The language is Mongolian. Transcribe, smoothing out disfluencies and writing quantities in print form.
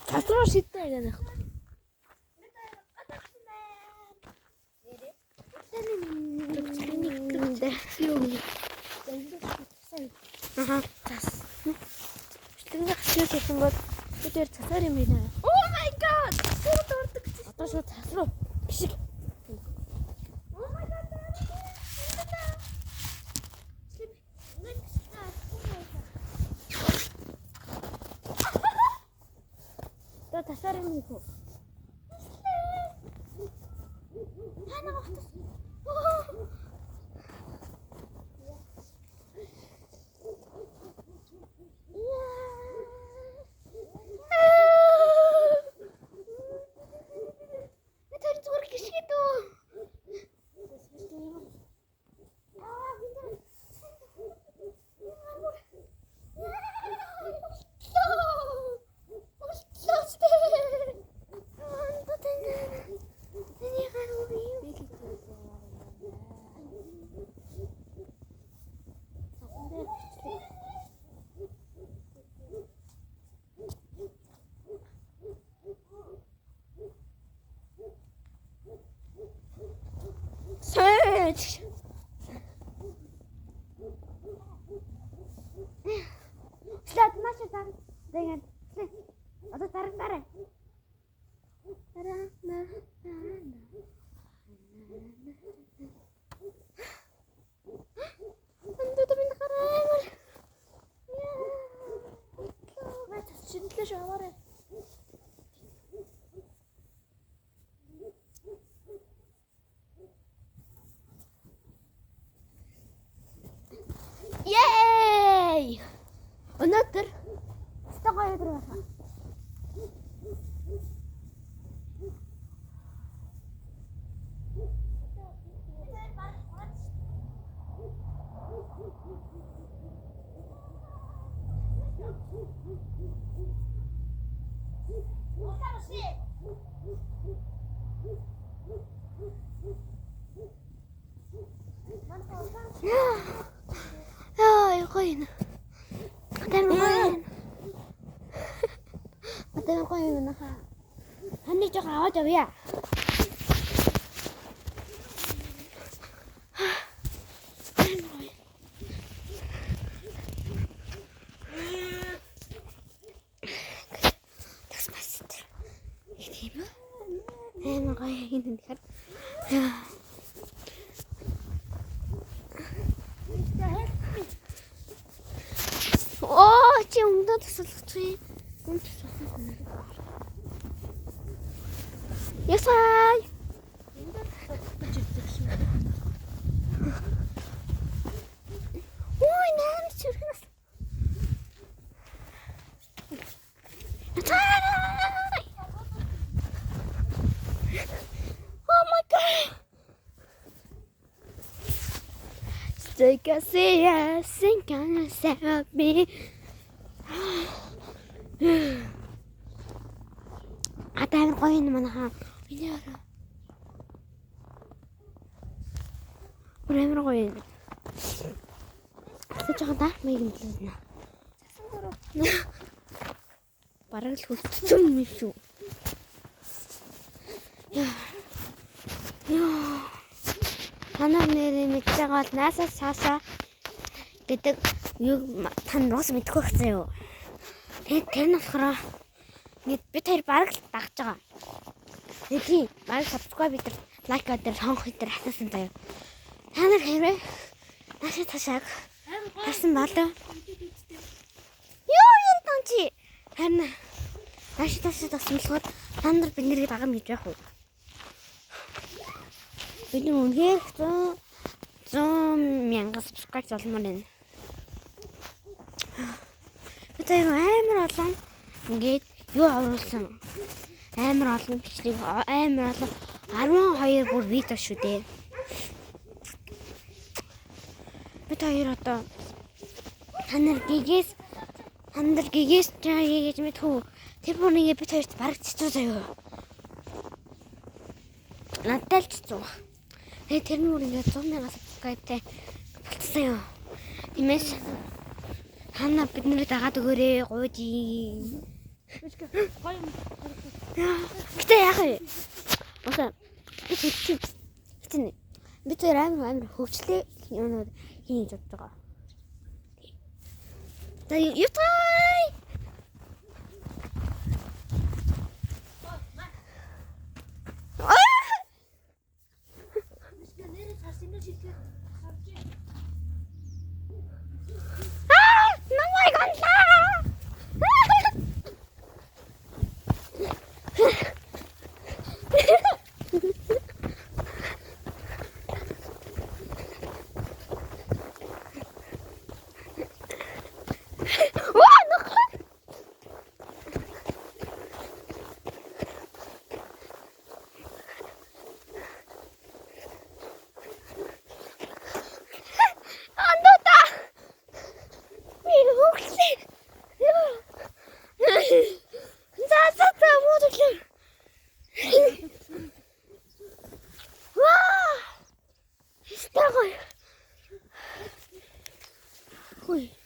Цасруу шидтэй яах вэ? Oh my god! Одоо шууд цас руу гişиг. Oh my god. Та тасаар юм уу? Хана гохтос. Search. След маш зам. Dengan. Одоо дараагаар. Энд минь хараа. Яа. Шинэлж аваарай. Yay! Өнөөдөр стогоо өдөр байна. Коин. Атан коин наха. Хани жоо аваад явъя. Тасмастай. Тийм үү? Эм коин нэхэр. Оо, чи өмнөд тасалгач юм. Ясай. Ой, нэр чирхэнэс. Oh my god. Take a seat, sink and save me. Атайм коин манайхаа. Бүрэмэр коин. Тэгж байгаа да мэг юм лээ. Бараг л хөлтсөн юм шүү. Яа. Танаа нэрээ мэдж байгаа бол наасаа цаасаа гэдэг юу тань бас мэдгүй хэвчээ юу. Тэгээд тэр нь болохоор бид хоёр бараг л дагж байгаа. Тийм бараг subscribe дээр лайк дээр хонх дээр хатсан заяа. Та нар хэрэг наашаа ташааг тасан болоо. Йоо яа танчи. Харин наашаа ташаа тасан болохоор та нар бид нэрийг дагам гэж яах вэ? Бид үнээр 100,000 subscribe болмоор байна. Бид амар олон ингээд юу оруулсан. Амар олон бичлэг амар олон 12 бүр видео шүү дээ. Бид хоёр одоо танар гигээс гэж мэдхүү. Тэр бүрнийг бид хоёрт бараг цэцүү заяа. Надтай л цэцүү. Тэр нь ингээд 100,000 subscribe-тай болчихсон юм. Тиймээс хана биднэрээ дагаад өгөөрэй гуйдii. Гэтэ яах вэ? Окей. Бид тэр амар хөвчлээ юмнууд хийж бодож байгаа. За юутай? Намайг онлаа. Ой.